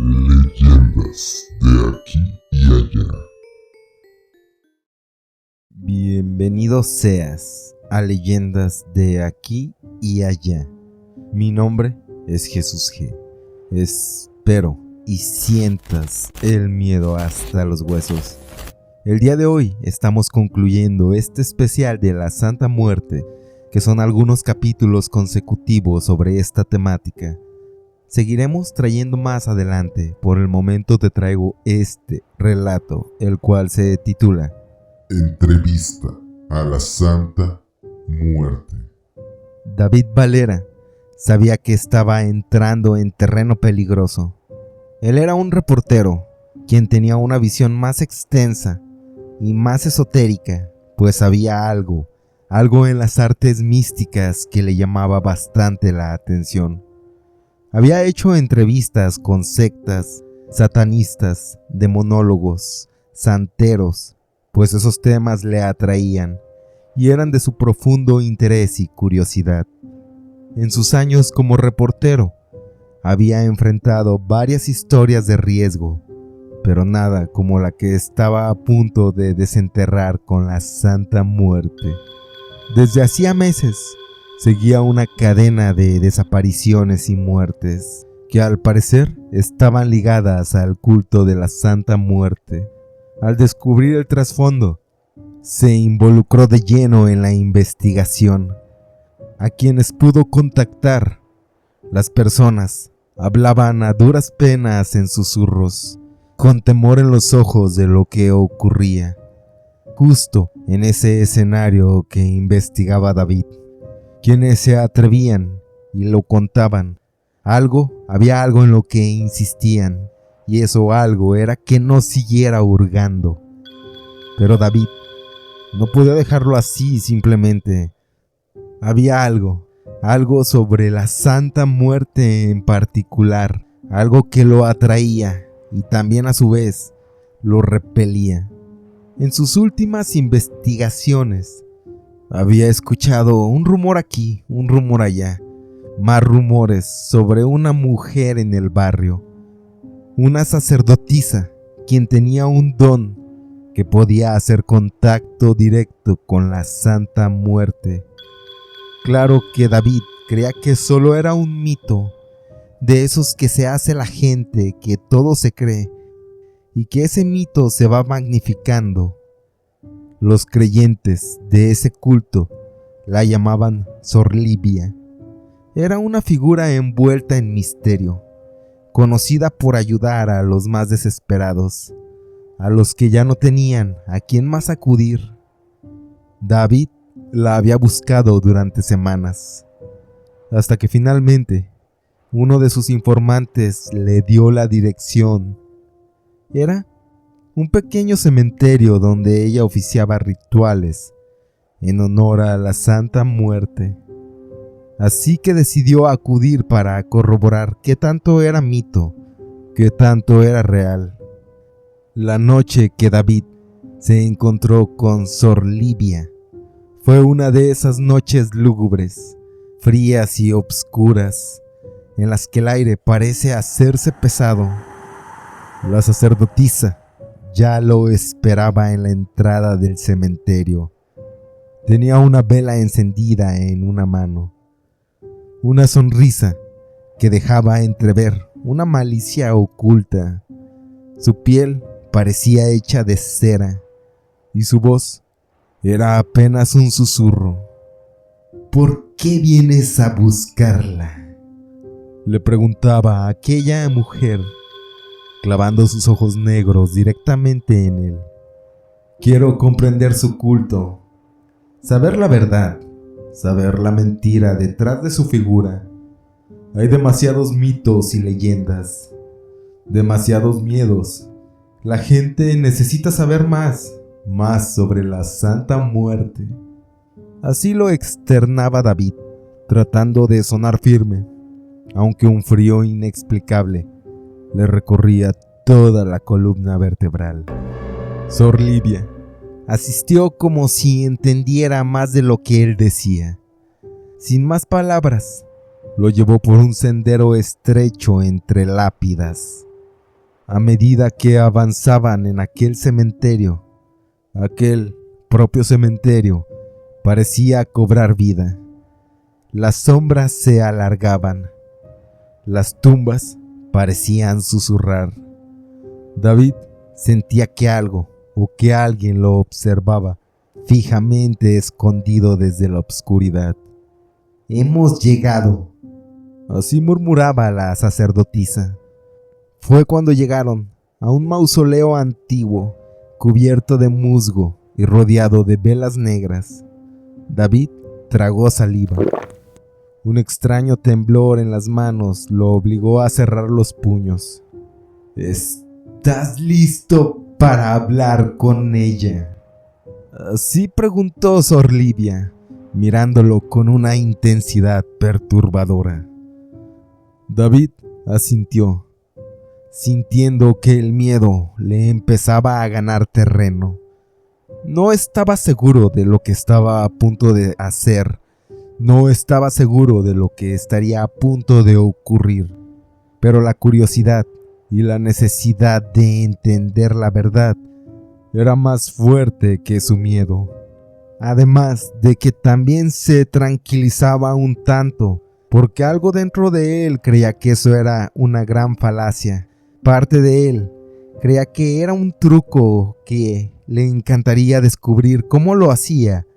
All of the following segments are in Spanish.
Leyendas de aquí y allá. Bienvenido seas a Leyendas de aquí y allá. Mi nombre es Jesús G. Espero y sientas el miedo hasta los huesos. El día de hoy estamos concluyendo este especial de la Santa Muerte, que son algunos capítulos consecutivos sobre esta temática. Seguiremos trayendo más adelante. Por el momento te traigo este relato, el cual se titula Entrevista a la Santa Muerte. David Valera sabía que estaba entrando en terreno peligroso. Él era un reportero, quien tenía una visión más extensa y más esotérica, pues había algo en las artes místicas que le llamaba bastante la atención. Había hecho entrevistas con sectas, satanistas, demonólogos, santeros, pues esos temas le atraían y eran de su profundo interés y curiosidad. En sus años como reportero, había enfrentado varias historias de riesgo, pero nada como la que estaba a punto de desenterrar con la Santa Muerte. Desde hacía meses, seguía una cadena de desapariciones y muertes que al parecer estaban ligadas al culto de la Santa Muerte. Al descubrir el trasfondo, se involucró de lleno en la investigación. A quienes pudo contactar, las personas hablaban a duras penas en susurros, con temor en los ojos de lo que ocurría, justo en ese escenario que investigaba David. Quienes se atrevían y lo contaban, había algo en lo que insistían, y eso algo era que no siguiera hurgando. Pero David no podía dejarlo así simplemente. Había algo sobre la Santa Muerte en particular, algo que lo atraía y también a su vez lo repelía. En sus últimas investigaciones, había escuchado un rumor aquí, un rumor allá, más rumores sobre una mujer en el barrio, una sacerdotisa, quien tenía un don que podía hacer contacto directo con la Santa Muerte. Claro que David creía que solo era un mito, de esos que se hace la gente, que todo se cree, y que ese mito se va magnificando. Los creyentes de ese culto la llamaban Sor Livia. Era una figura envuelta en misterio, conocida por ayudar a los más desesperados, a los que ya no tenían a quién más acudir. David la había buscado durante semanas, hasta que finalmente uno de sus informantes le dio la dirección. Era un pequeño cementerio donde ella oficiaba rituales en honor a la Santa Muerte. Así que decidió acudir para corroborar qué tanto era mito, qué tanto era real. La noche que David se encontró con Sor Livia fue una de esas noches lúgubres, frías y obscuras, en las que el aire parece hacerse pesado. La sacerdotisa ya lo esperaba en la entrada del cementerio. Tenía una vela encendida en una mano, una sonrisa que dejaba entrever una malicia oculta. Su piel parecía hecha de cera y su voz era apenas un susurro. ¿Por qué vienes a buscarla?, le preguntaba a aquella mujer, clavando sus ojos negros directamente en él. Quiero comprender su culto, saber la verdad, saber la mentira detrás de su figura. Hay demasiados mitos y leyendas, demasiados miedos. La gente necesita saber más sobre la Santa Muerte. Así lo externaba David, tratando de sonar firme, aunque un frío inexplicable le recorría toda la columna vertebral. Sor Livia asistió como si entendiera más de lo que él decía. Sin más palabras, lo llevó por un sendero estrecho entre lápidas. A medida que avanzaban en aquel cementerio, aquel propio cementerio parecía cobrar vida. Las sombras se alargaban. Las tumbas parecían susurrar. David sentía que algo o que alguien lo observaba fijamente escondido desde la oscuridad. «Hemos llegado», así murmuraba la sacerdotisa. Fue cuando llegaron a un mausoleo antiguo, cubierto de musgo y rodeado de velas negras. David tragó saliva. Un extraño temblor en las manos lo obligó a cerrar los puños. «¿Estás listo para hablar con ella?», así preguntó Sor Livia, mirándolo con una intensidad perturbadora. David asintió, sintiendo que el miedo le empezaba a ganar terreno. No estaba seguro de lo que estaba a punto de hacer. No estaba seguro de lo que estaría a punto de ocurrir. Pero la curiosidad y la necesidad de entender la verdad era más fuerte que su miedo. Además de que también se tranquilizaba un tanto, porque algo dentro de él creía que eso era una gran falacia. Parte de él creía que era un truco que le encantaría descubrir cómo lo hacía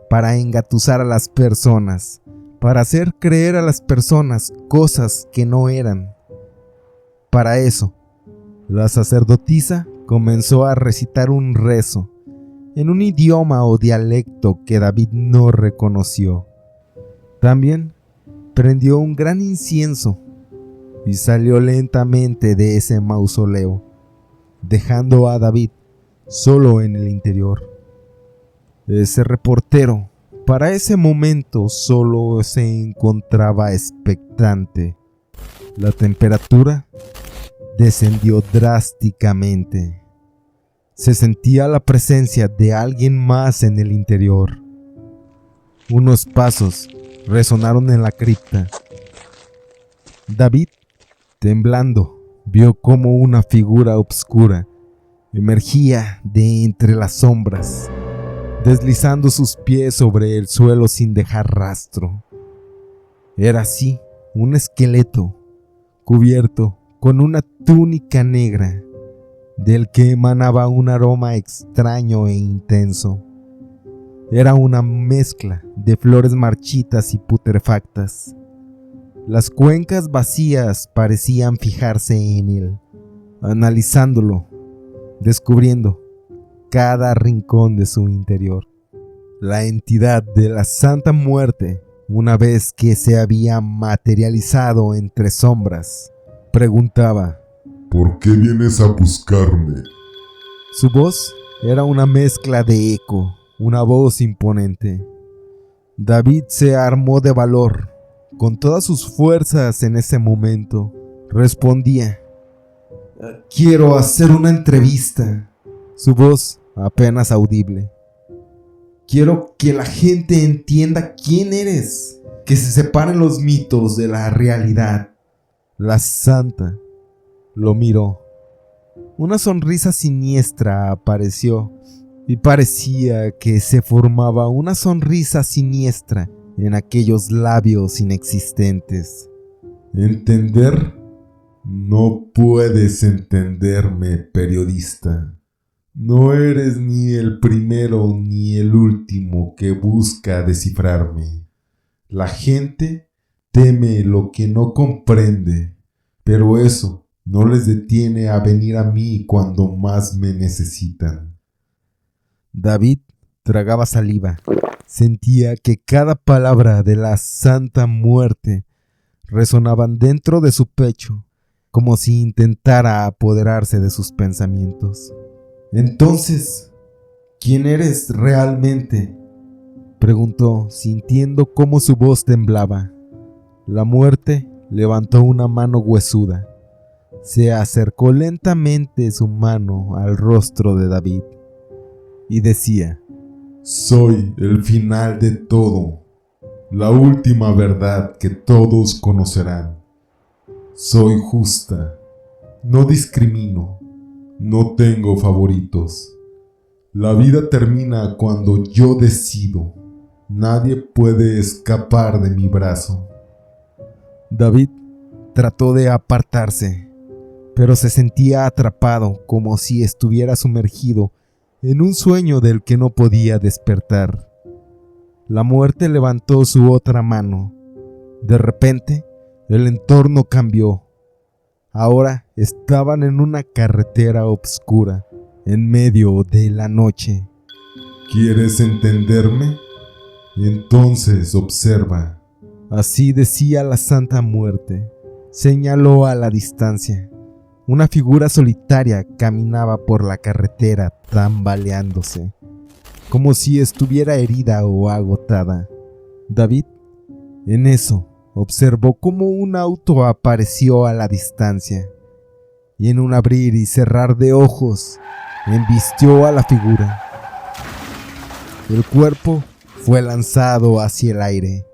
para engatusar a las personas, para hacer creer a las personas cosas que no eran. Para eso, la sacerdotisa comenzó a recitar un rezo en un idioma o dialecto que David no reconoció. También prendió un gran incienso y salió lentamente de ese mausoleo, dejando a David solo en el interior. Ese reportero, para ese momento, solo se encontraba expectante. La temperatura descendió drásticamente. Se sentía la presencia de alguien más en el interior. Unos pasos resonaron en la cripta. David, temblando, vio como una figura oscura emergía de entre las sombras, deslizando sus pies sobre el suelo sin dejar rastro. Era así, un esqueleto, cubierto con una túnica negra, del que emanaba un aroma extraño e intenso. Era una mezcla de flores marchitas y putrefactas. Las cuencas vacías parecían fijarse en él, analizándolo, descubriendo cada rincón de su interior. La entidad de la Santa Muerte, una vez que se había materializado entre sombras, preguntaba: ¿Por qué vienes a buscarme? Su voz era una mezcla de eco, una voz imponente. David se armó de valor. Con todas sus fuerzas en ese momento, respondía: «Quiero hacer una entrevista». Su voz apenas audible. «Quiero que la gente entienda quién eres, que se separen los mitos de la realidad». La santa lo miró. Una sonrisa siniestra apareció y parecía que se formaba una sonrisa siniestra en aquellos labios inexistentes. ¿Entender? No puedes entenderme, periodista. No eres ni el primero ni el último que busca descifrarme. La gente teme lo que no comprende, pero eso no les detiene a venir a mí cuando más me necesitan. David tragaba saliva. Sentía que cada palabra de la Santa Muerte resonaban dentro de su pecho, como si intentara apoderarse de sus pensamientos. «Entonces, ¿quién eres realmente?», preguntó, sintiendo cómo su voz temblaba. La muerte levantó una mano huesuda. Se acercó lentamente su mano al rostro de David y decía: «Soy el final de todo, la última verdad que todos conocerán. Soy justa, No discrimino, no tengo favoritos. La vida termina cuando yo decido. Nadie puede escapar de mi brazo. David trató de apartarse, pero se sentía atrapado como si estuviera sumergido en un sueño del que no podía despertar. La muerte levantó su otra mano. De repente, el entorno cambió. Ahora estaban en una carretera oscura, en medio de la noche. ¿Quieres entenderme? Entonces observa. Así decía la Santa Muerte. Señaló a la distancia. Una figura solitaria caminaba por la carretera tambaleándose, como si estuviera herida o agotada. David, en eso, observó cómo un auto apareció a la distancia, y en un abrir y cerrar de ojos, embistió a la figura. El cuerpo fue lanzado hacia el aire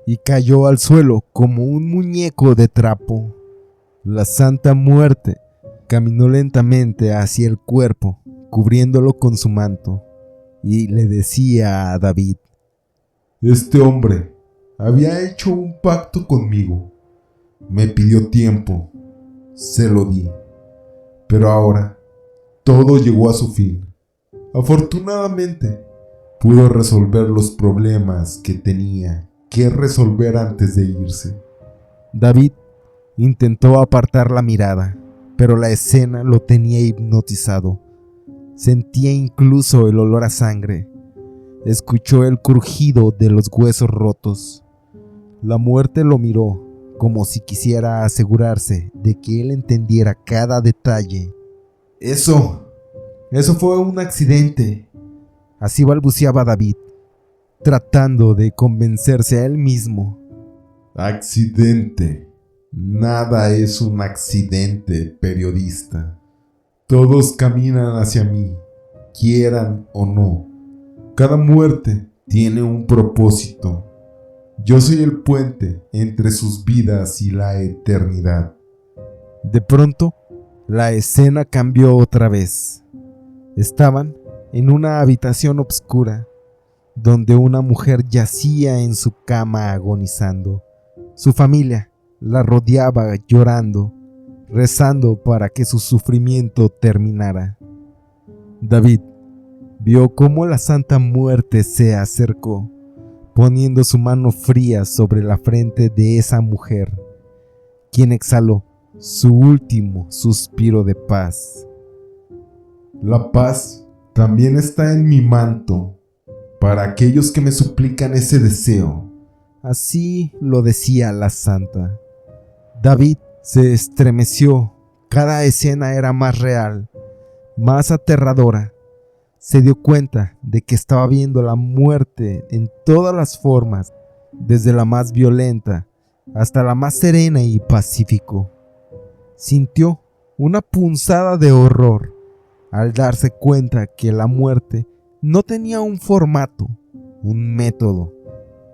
y cayó al suelo como un muñeco de trapo. La Santa Muerte caminó lentamente hacia el cuerpo, cubriéndolo con su manto, y le decía a David: Este hombre había hecho un pacto conmigo. Me pidió tiempo, se lo di. Pero ahora todo llegó a su fin. Afortunadamente, pudo resolver los problemas que tenía que resolver antes de irse. David intentó apartar la mirada, pero la escena lo tenía hipnotizado. Sentía incluso el olor a sangre. Escuchó el crujido de los huesos rotos. La muerte lo miró, como si quisiera asegurarse de que él entendiera cada detalle. Eso fue un accidente. Así balbuceaba David, tratando de convencerse a él mismo. Accidente. Nada es un accidente, periodista. Todos caminan hacia mí, quieran o no. Cada muerte tiene un propósito. Yo soy el puente entre sus vidas y la eternidad. De pronto, la escena cambió otra vez. Estaban en una habitación oscura, donde una mujer yacía en su cama agonizando. Su familia la rodeaba llorando, rezando para que su sufrimiento terminara. David vio cómo la Santa Muerte se acercó, poniendo su mano fría sobre la frente de esa mujer, quien exhaló su último suspiro de paz. La paz también está en mi manto, para aquellos que me suplican ese deseo. Así lo decía la santa. David se estremeció. Cada escena era más real, más aterradora. Se dio cuenta de que estaba viendo la muerte en todas las formas, desde la más violenta hasta la más serena y pacífico. Sintió una punzada de horror al darse cuenta que la muerte no tenía un formato, un método,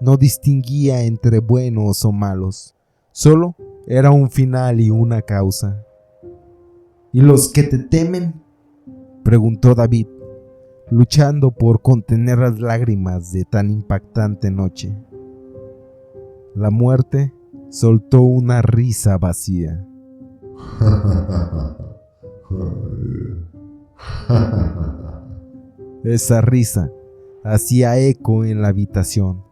no distinguía entre buenos o malos, solo era un final y una causa. ¿Y los que te temen?, preguntó David, luchando por contener las lágrimas de tan impactante noche. La muerte soltó una risa vacía. Esa risa hacía eco en la habitación.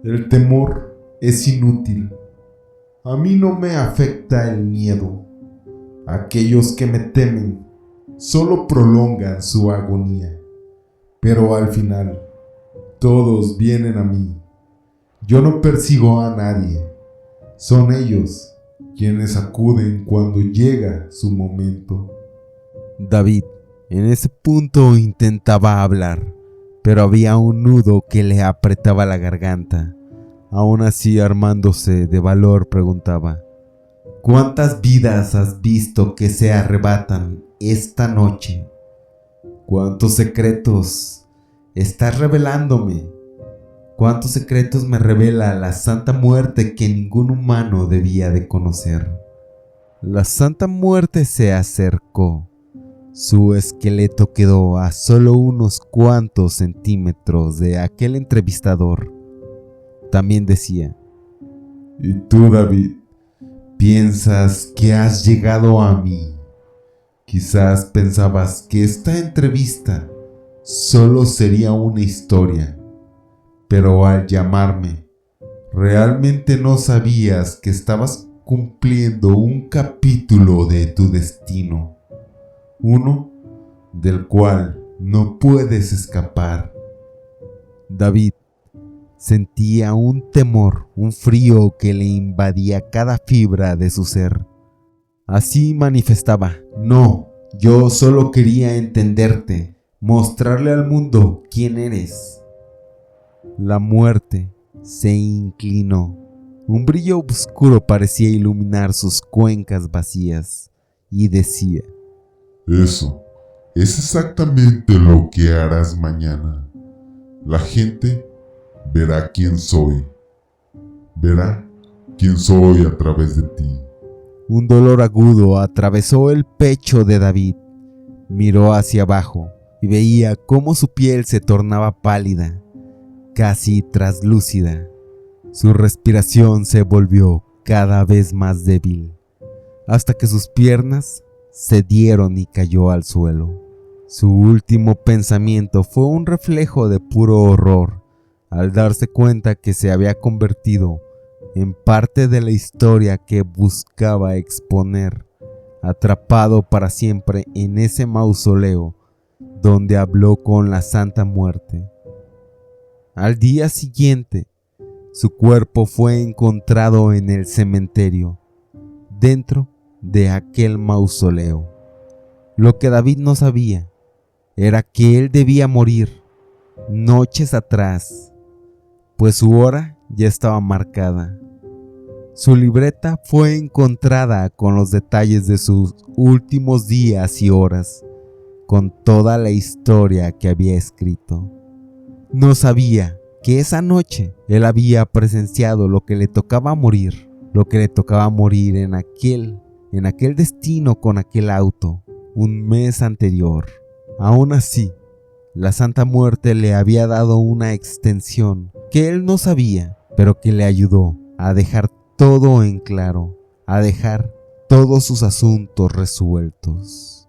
El temor es inútil. A mí no me afecta el miedo. Aquellos que me temen solo prolongan su agonía. Pero al final, todos vienen a mí. Yo no persigo a nadie. Son ellos quienes acuden cuando llega su momento. David, en ese punto, intentaba hablar, pero había un nudo que le apretaba la garganta. Aún así, armándose de valor, preguntaba: ¿cuántas vidas has visto que se arrebatan esta noche? ¿Cuántos secretos estás revelándome? ¿Cuántos secretos me revela la Santa Muerte que ningún humano debía de conocer? La Santa Muerte se acercó. Su esqueleto quedó a solo unos cuantos centímetros de aquel entrevistador. También decía: ¿Y tú, David? ¿Piensas que has llegado a mí? Quizás pensabas que esta entrevista solo sería una historia, pero al llamarme, realmente no sabías que estabas cumpliendo un capítulo de tu destino, uno del cual no puedes escapar. David sentía un temor, un frío que le invadía cada fibra de su ser. Así manifestaba: No, yo solo quería entenderte, mostrarle al mundo quién eres. La muerte se inclinó. Un brillo oscuro parecía iluminar sus cuencas vacías y decía: Eso es exactamente lo que harás mañana. La gente verá quién soy. Verá quién soy a través de ti. Un dolor agudo atravesó el pecho de David. Miró hacia abajo y veía cómo su piel se tornaba pálida, casi traslúcida. Su respiración se volvió cada vez más débil, hasta que sus piernas cedieron y cayó al suelo. Su último pensamiento fue un reflejo de puro horror, al darse cuenta que se había convertido en parte de la historia que buscaba exponer, atrapado para siempre en ese mausoleo donde habló con la Santa Muerte. Al día siguiente, su cuerpo fue encontrado en el cementerio, dentro de aquel mausoleo. Lo que David no sabía era que él debía morir noches atrás, pues su hora ya estaba marcada. Su libreta fue encontrada con los detalles de sus últimos días y horas, con toda la historia que había escrito. No sabía que esa noche él había presenciado lo que le tocaba morir, en aquel destino con aquel auto, un mes anterior. Aún así, la Santa Muerte le había dado una extensión que él no sabía, pero que le ayudó a dejar todo en claro, a dejar todos sus asuntos resueltos.